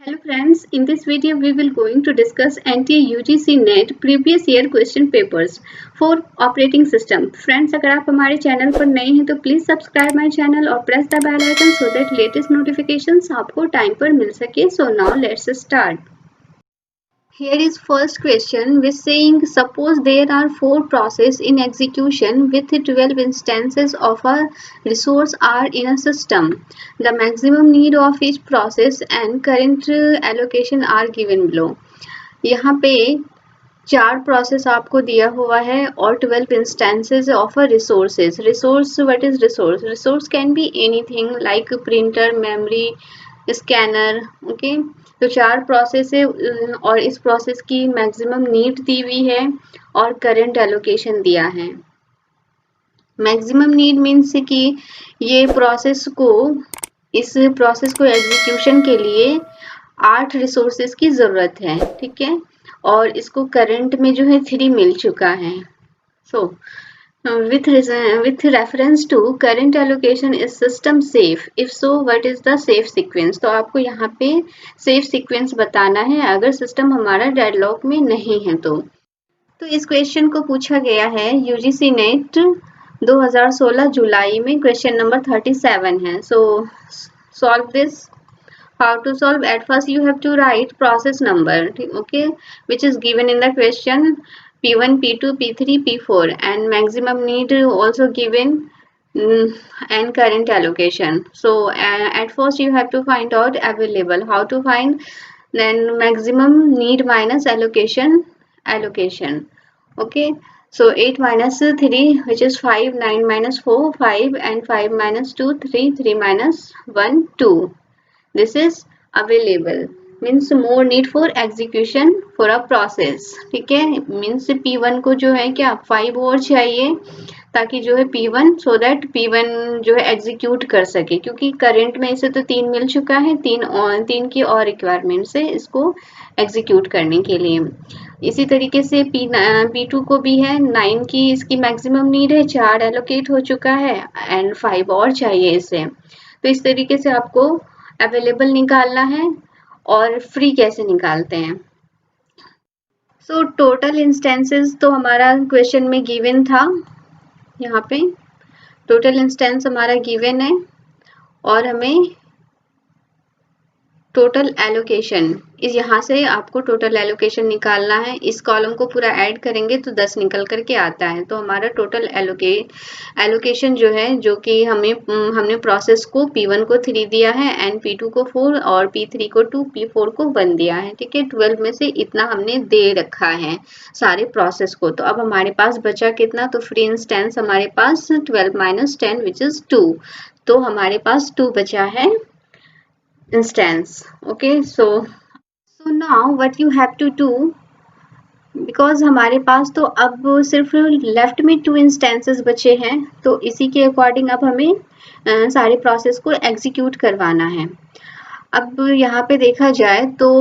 Hello friends, in this video we will going to discuss NTA-UGC NET previous year question papers for operating system. Friends, अगर आप हमारे channel पर नए हैं तो प्लीज सब्सक्राइब माय चैनल और press the bell icon so that latest notifications आपको time पर मिल सके. So now let's start. Here is first question which saying suppose there are 4 processes in execution with 12 instances of a resource are in a system. The maximum need of each process and current allocation are given below. यहाँ पे 4 process आपको दिया हुआ है और 12 instances of a resources. Resource, what is resource? Resource can be anything like printer, memory, scanner. Okay, तो 4 process है और इस प्रोसेस की मैक्सिमम नीड दी हुई है और करंट एलोकेशन दिया है. मैक्सिमम नीड मीन्स कि ये इस प्रोसेस को एग्जीक्यूशन के लिए 8 रिसोर्सेज की जरूरत है. ठीक है, और इसको करंट में जो है 3 मिल चुका है. सो with reference to current allocation is system safe? If so, what is the safe sequence? तो आपको यहाँ पे safe sequence बताना है अगर सिस्टम हमारा डेडलॉक में नहीं है तो इस क्वेश्चन को पूछा गया है यूजीसी नेट 2016 जुलाई में. क्वेश्चन नंबर 37 है. सो solve this. How to solve? At first you have to write process number, okay, which is given in the question. P1, P2, P3, P4 and maximum need also given, and current allocation. So at first you have to find out available. How to find? Then maximum need minus allocation. Okay, so 8 minus 3 which is 5, 9 minus 4 5 and 5 minus 2 3, 3 minus 1 2. This is available means more need for execution for a process. ठीक है, means P1 को जो है क्या 5 और चाहिए ताकि जो है P1 so that P1 जो है एग्जीक्यूट कर सके, क्योंकि करंट में इसे तो 3 मिल चुका है. 3 की और रिक्वायरमेंट से इसको एग्जीक्यूट करने के लिए. इसी तरीके से P2 को भी है 9 की इसकी मैक्सिमम नीड है, 4 एलोकेट हो चुका है एंड 5 और चाहिए इसे. तो इस तरीके से आपको अवेलेबल निकालना है और फ्री कैसे निकालते हैं. सो टोटल इंस्टेंसेस तो हमारा क्वेश्चन में गिवन था. यहाँ पे टोटल इंस्टेंस हमारा गिवन है और हमें टोटल एलोकेशन इस यहाँ से आपको टोटल एलोकेशन निकालना है. इस कॉलम को पूरा ऐड करेंगे तो 10 निकल करके आता है. तो हमारा टोटल एलोकेशन जो है, जो कि हमने प्रोसेस को P1 को 3 दिया है एंड P2 को 4 और P3 को 2, P4 को 1 दिया है. ठीक है, 12 में से इतना हमने दे रखा है सारे प्रोसेस को. तो अब हमारे पास बचा कितना? तो फ्री इंस्टेंस हमारे पास 12 माइनस 10 विच इज 2. तो हमारे पास 2 बचा है instance. Okay, so now what you have to do, because हमारे पास तो अब सिर्फ लेफ्ट में 2 इंस्टेंसेस बचे हैं, तो इसी के अकॉर्डिंग अब हमें सारे प्रोसेस को एग्जीक्यूट करवाना है. अब यहाँ पे देखा जाए तो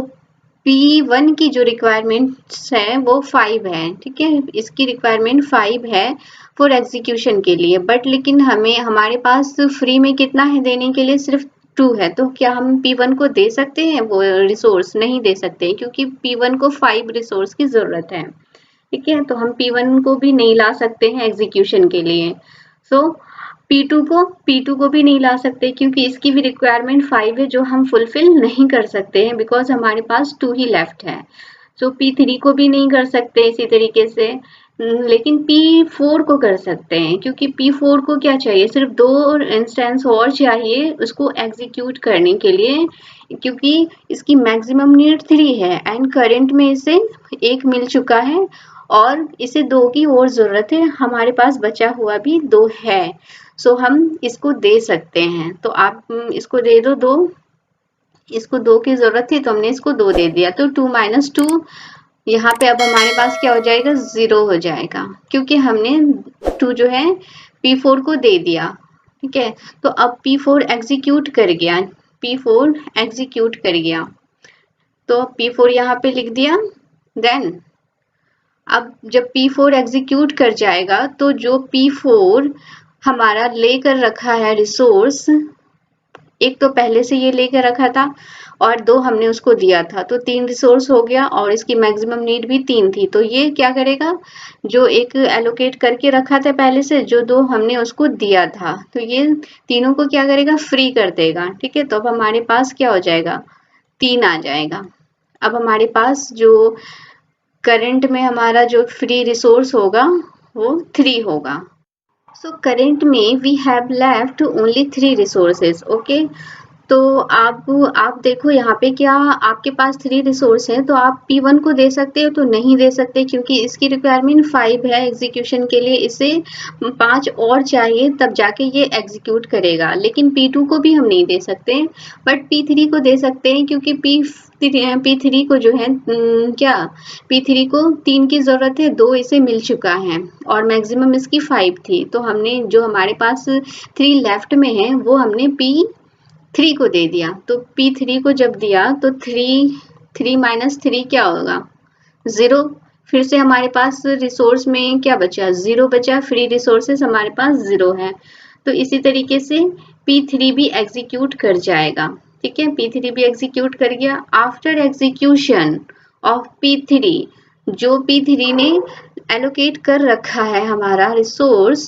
P1 की जो रिक्वायरमेंट्स है वो 5 है. ठीक है, इसकी रिक्वायरमेंट 5 है फॉर एग्जीक्यूशन के लिए. बट लेकिन हमारे पास फ्री में कितना है देने के लिए? सिर्फ 2 है. तो क्या हम P1 को दे सकते हैं वो रिसोर्स? नहीं दे सकते, क्योंकि P1 को 5 रिसोर्स की जरूरत है. ठीक है, तो हम P1 को भी नहीं ला सकते हैं एग्जीक्यूशन के लिए. सो P2 को भी नहीं ला सकते क्योंकि इसकी भी रिक्वायरमेंट 5 है जो हम फुलफिल नहीं कर सकते हैं बिकॉज हमारे पास 2 ही लेफ्ट है. सो P3 को भी नहीं कर सकते इसी तरीके से, लेकिन P4 को कर सकते हैं क्योंकि P4 को क्या चाहिए? सिर्फ 2 इंस्टेंस और चाहिए उसको एग्जीक्यूट करने के लिए, क्योंकि इसकी मैक्सिमम नीड 3 है एंड करंट में इसे 1 मिल चुका है और इसे 2 की और जरूरत है. हमारे पास बचा हुआ भी 2 है. सो हम इसको दे सकते हैं. तो आप इसको दे दो 2. इसको 2 की जरूरत थी तो हमने इसको 2 दे दिया. तो 2 माइनस 2 यहाँ पे अब हमारे पास क्या हो जाएगा? 0 हो जाएगा, क्योंकि हमने 2 जो है P4 को दे दिया. ठीक है, तो अब P4 एग्जीक्यूट कर गया. तो P4 यहाँ पे लिख दिया. देन अब जब P4 एग्जीक्यूट कर जाएगा तो जो P4 हमारा लेकर रखा है रिसोर्स, एक तो पहले से ये लेकर रखा था और 2 हमने उसको दिया था, तो 3 रिसोर्स हो गया और इसकी मैक्सिमम नीड भी 3 थी। तो ये क्या करेगा, जो एक एलोकेट करके रखा था पहले से, जो 2 हमने उसको दिया था, तो ये तीनों को क्या करेगा, फ्री कर देगा। ठीक है, तो अब हमारे पास क्या हो जाएगा, 3 आ जाएगा। अब हमारे पास जो करंट में हमारा जो फ्री रिसोर्स होगा वो 3 होगा। सो करंट में we have left only 3 resources. Okay, तो आप देखो यहाँ पे क्या आपके पास 3 रिसोर्स है, तो आप P1 को दे सकते हो, तो नहीं दे सकते क्योंकि इसकी रिक्वायरमेंट 5 है एग्जीक्यूशन के लिए, इसे 5 और चाहिए तब जाके ये एग्जीक्यूट करेगा। लेकिन P2 को भी हम नहीं दे सकते, बट P3 को दे सकते हैं क्योंकि P3 को जो है क्या P3 को 3 की जरूरत है, 2 इसे मिल चुका है और मैक्सिमम इसकी 5 थी, तो हमने जो हमारे पास 3 लेफ्ट में है वो हमने P3 को दे दिया। तो P3 को जब दिया तो 3 माइनस 3 क्या होगा, 0। फिर से हमारे पास रिसोर्स में क्या बचा, 0 बचा, फ्री रिसोर्सेस हमारे पास 0 है। तो इसी तरीके से P3 भी एग्जीक्यूट कर जाएगा। ठीक है, P3 भी एग्जीक्यूट कर गया। आफ्टर एग्जीक्यूशन ऑफ P3, जो P3 ने एलोकेट कर रखा है हमारा रिसोर्स,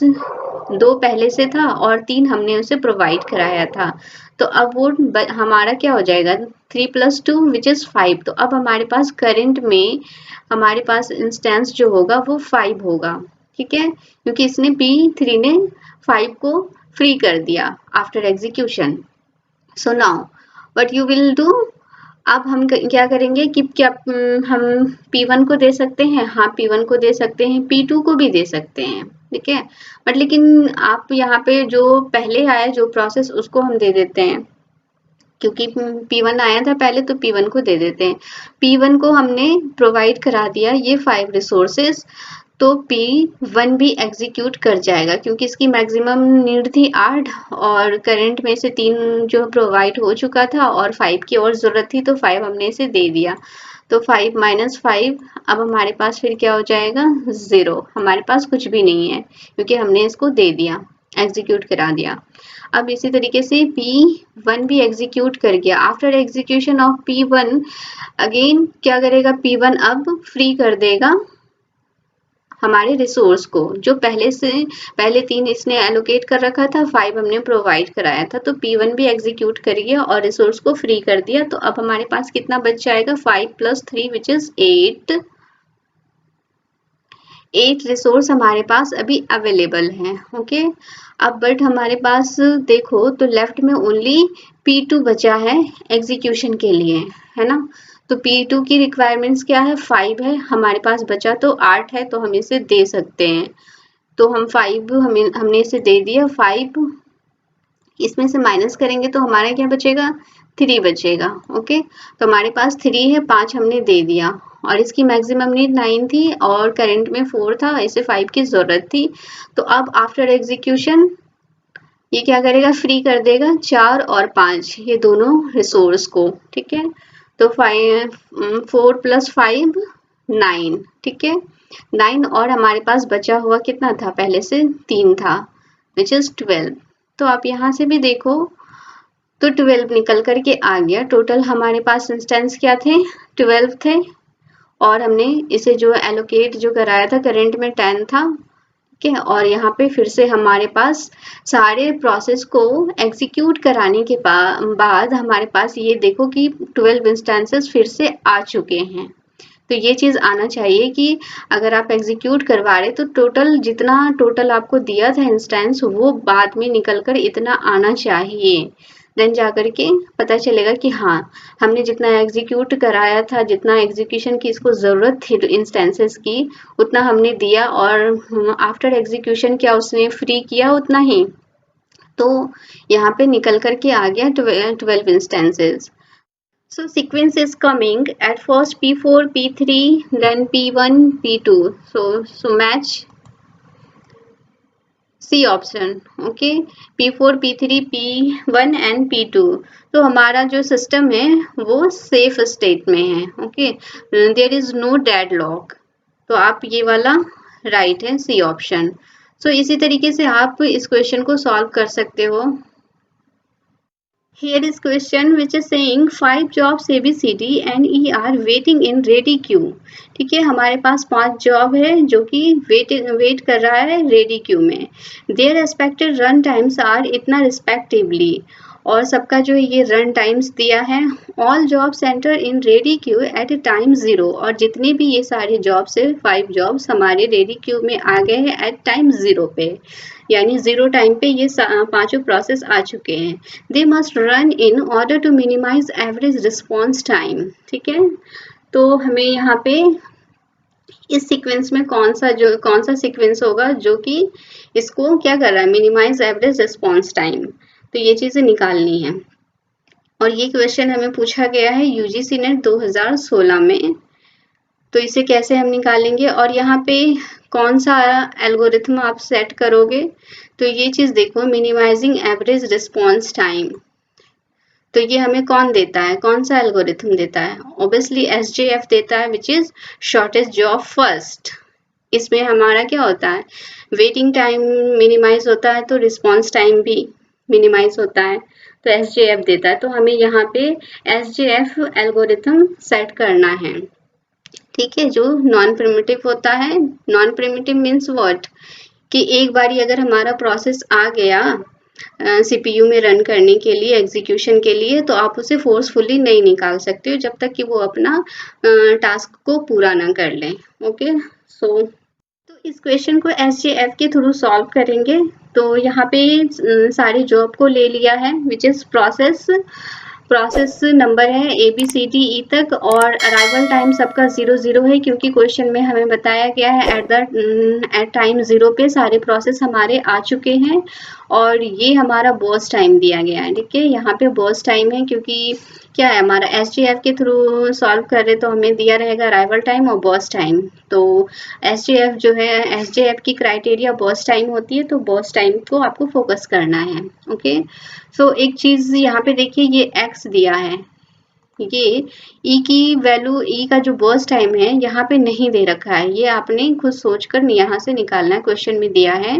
2 पहले से था और 3 हमने उसे प्रोवाइड कराया था, तो अब वो हमारा क्या हो जाएगा, 3 + 2 विच इज 5। तो अब हमारे पास करंट में हमारे पास इंस्टेंस जो होगा वो 5 होगा। ठीक है, क्योंकि इसने P3 ने 5 को फ्री कर दिया after execution. So now what you will do, अब हम क्या करेंगे कि क्या हम P1 को दे सकते हैं, हाँ P1 को दे सकते हैं, P2 को भी दे सकते हैं। ठीक है, बट लेकिन आप यहाँ पे जो पहले आया जो प्रोसेस उसको हम दे देते हैं, क्योंकि P1 आया था पहले, तो P1 को दे देते हैं। P1 को हमने प्रोवाइड करा दिया ये 5 रिसोर्सेज, तो P1 भी एग्जीक्यूट कर जाएगा क्योंकि इसकी मैक्सिमम नीड थी 8 और करंट में से 3 जो प्रोवाइड हो चुका था और 5 की और ज़रूरत थी, तो 5 हमने इसे दे दिया। तो 5 माइनस 5, अब हमारे पास फिर क्या हो जाएगा, 0। हमारे पास कुछ भी नहीं है क्योंकि हमने इसको दे दिया, एग्जीक्यूट करा दिया। अब इसी तरीके से P1 भी एग्जीक्यूट कर गया। After execution of P1 again क्या करेगा, P1 अब फ्री कर देगा हमारे रिसोर्स को, जो पहले 3 इसने एलोकेट कर रखा था, 5 हमने प्रोवाइड कराया था, तो P1 भी एग्जीक्यूट कर गया और रिसोर्स को फ्री कर दिया। तो अब हमारे पास कितना बच जाएगा, 5 + 3 विच इज 8 रिसोर्स हमारे पास अभी अवेलेबल हैं। ओके, अब बट हमारे पास देखो तो लेफ्ट में ओनली P2 बचा है एग्जीक्यूशन के लिए, है ना। तो P2 की रिक्वायरमेंट्स क्या है, 5 है, हमारे पास बचा तो 8 है, तो हम इसे दे सकते हैं। तो हम 5 हमने इसे दे दिया, 5 इसमें से माइनस करेंगे तो हमारा क्या बचेगा, 3 बचेगा। ओके, तो हमारे पास 3 है, 5 हमने दे दिया और इसकी मैक्सिमम नीड 9 थी और करंट में 4 था, इसे 5 की जरूरत थी। तो अब आफ्टर एग्जीक्यूशन ये क्या करेगा, फ्री कर देगा 4 और 5 ये दोनों रिसोर्स को। ठीक है, तो 4 + 5 9। ठीक है, 9 और हमारे पास बचा हुआ कितना था, पहले से 3 था, विच इज 12। तो आप यहाँ से भी देखो तो 12 निकल करके आ गया। टोटल हमारे पास इंस्टेंस क्या थे, 12 थे और हमने इसे जो एलोकेट जो कराया था करंट में 10 था। ठीक है, और यहाँ पे फिर से हमारे पास सारे प्रोसेस को एग्जीक्यूट कराने के बाद हमारे पास ये देखो कि 12 इंस्टेंसेस फिर से आ चुके हैं। तो ये चीज़ आना चाहिए कि अगर आप एग्जीक्यूट करवा रहे तो जितना टोटल आपको दिया था इंस्टेंस वो बाद में निकल कर इतना आना चाहिए, देन जाकर के पता चलेगा कि हाँ हमने जितना एग्जीक्यूट कराया था, जितना एग्जीक्यूशन की इसको ज़रूरत थी इंस्टेंसेस की, उतना हमने दिया और आफ्टर एग्जीक्यूशन क्या उसने फ्री किया उतना ही। तो यहाँ पे निकल करके आ गया 12 instances. So sequence is coming at first P4, P3, then P1, P2. So match C option. Okay, P4, P3, P1 and P2. तो हमारा जो सिस्टम है वो सेफ स्टेट में है। Okay, there is no deadlock, तो आप ये वाला राइट है सी ऑप्शन। सो इसी तरीके से आप इस क्वेश्चन को सॉल्व कर सकते हो। Here is question which is saying 5 jobs ABCD and E are waiting in ready queue. ठीक है, हमारे पास 5 जॉब है जो कि वेट कर रहा है रेडी क्यू में. Their respected run times are इतना respectively, और सबका जो ये रन टाइम्स दिया है. All jobs enter in ready queue at time 0, और जितने भी ये सारे जॉब्स है 5 जॉब्स हमारे रेडी क्यू में आ गए हैं एट टाइम 0 पे, यानी 0 टाइम पे ये पांचों प्रोसेस आ चुके हैं. They must run in order to minimize average response time. ठीक है, तो हमें यहाँ पे इस सीक्वेंस में कौन सा सीक्वेंस होगा जो कि इसको क्या कर रहा है, मिनिमाइज एवरेज रिस्पॉन्स टाइम. तो ये चीजें निकालनी है, और ये क्वेश्चन हमें पूछा गया है यूजीसी नेट 2016 में. तो इसे कैसे हम निकालेंगे, और यहाँ पे कौन सा एल्गोरिथम आप सेट करोगे. तो ये चीज देखो, मिनिमाइजिंग एवरेज रिस्पॉन्स टाइम, तो ये हमें कौन देता है, कौन सा एल्गोरिथम देता है. ऑब्वियसली SJF देता है, which is shortest job first. इसमें हमारा क्या होता है, वेटिंग टाइम मिनिमाइज होता है, तो रिस्पॉन्स टाइम भी मिनिमाइज होता है, तो SJF देता है. तो हमें यहाँ पे SJF एल्गोरिथम सेट करना है. ठीक है, जो नॉन प्रिमिटिव होता है. नॉन प्रिमिटिव मीन्स व्हाट, कि एक बारी अगर हमारा प्रोसेस आ गया CPU में रन करने के लिए, एग्जीक्यूशन के लिए, तो आप उसे फोर्सफुली नहीं निकाल सकते हो जब तक कि वो अपना टास्क को पूरा ना कर ले. ओके, सो तो इस क्वेश्चन को SJF के थ्रू सॉल्व करेंगे. तो यहाँ पे सारे जॉब को ले लिया है, विच इज प्रोसेस नंबर है ABCDE तक, और अराइवल टाइम सबका 0 है, क्योंकि क्वेश्चन में हमें बताया गया है एट टाइम 0 पे सारे प्रोसेस हमारे आ चुके हैं, और ये हमारा बॉस टाइम दिया गया है. ठीक है, यहाँ पे बॉस टाइम है, क्योंकि क्या है हमारा SJF के थ्रू सॉल्व कर रहे, तो हमें दिया रहेगा अराइवल टाइम और बॉस टाइम. तो SJF जो है, SJF की क्राइटेरिया बॉस टाइम होती है, तो बॉस टाइम को आपको फोकस करना है. ओके, सो एक चीज यहाँ पे देखिए, ये X दिया है, ये E की वैल्यू, E का जो बर्स्ट टाइम है यहाँ पे नहीं दे रखा है, ये आपने खुद सोचकर यहाँ से निकालना है. क्वेश्चन में दिया है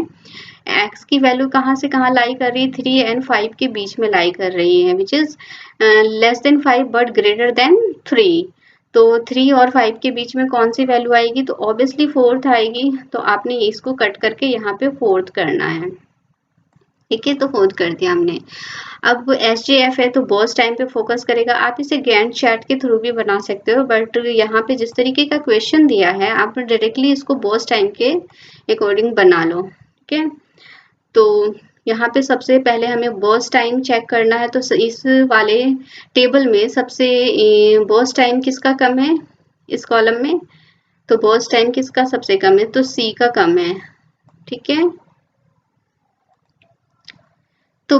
X की वैल्यू कहाँ से कहाँ लाई कर रही है, 3 and 5 के बीच में लाई कर रही है, which is less than 5 but greater than 3. तो 3 और 5 के बीच में कौन सी वैल्यू आएगी, तो ऑब्वियसली 4th आएगी. तो आपने इसको कट करके यहाँ पे 4th करना है. ठीक है, तो 4th कर दिया हमने. अब SJF है तो बॉस टाइम पे फोकस करेगा. आप इसे गैंट चार्ट के थ्रू भी बना सकते हो, बट यहाँ पे जिस तरीके का क्वेश्चन दिया है आप डायरेक्टली इसको बॉस टाइम के अकॉर्डिंग बना लो. ठीक है, तो यहाँ पे सबसे पहले हमें बॉस टाइम चेक करना है. तो इस वाले टेबल में सबसे बॉस टाइम किसका कम है इस कॉलम में, तो बॉस टाइम किसका सबसे कम है, तो C का कम है. ठीक है, तो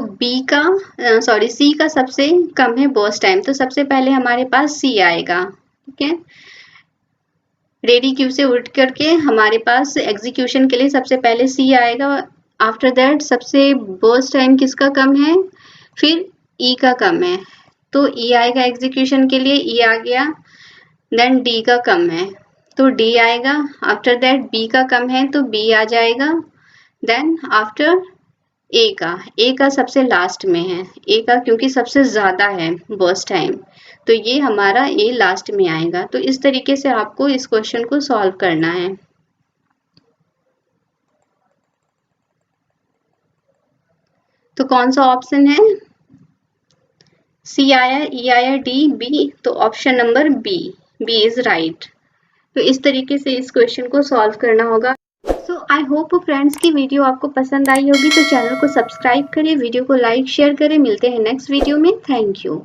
C का सबसे कम है बॉस टाइम, तो सबसे पहले हमारे पास C आएगा. ठीक है, रेडी क्यू से उठ करके हमारे पास एग्जीक्यूशन के लिए सबसे पहले C आएगा. आफ्टर दैट सबसे बर्स्ट टाइम किसका कम है, फिर E का कम है, तो E आएगा एग्जीक्यूशन के लिए, E आ गया. देन D का कम है, तो D आएगा. आफ्टर दैट B का कम है, तो B आ जाएगा. देन आफ्टर A का सबसे लास्ट में है, A का क्योंकि सबसे ज्यादा है बर्स्ट टाइम, तो ये हमारा A लास्ट में आएगा. तो इस तरीके से आपको इस क्वेश्चन को सॉल्व करना है. तो कौन सा ऑप्शन है, C आया, E आया, D, B, तो option number B is right. तो इस तरीके से इस क्वेश्चन को सॉल्व करना होगा. सो आई होप फ्रेंड्स की वीडियो आपको पसंद आई होगी, तो चैनल को सब्सक्राइब करें, वीडियो को लाइक शेयर करें. मिलते हैं नेक्स्ट वीडियो में. Thank you.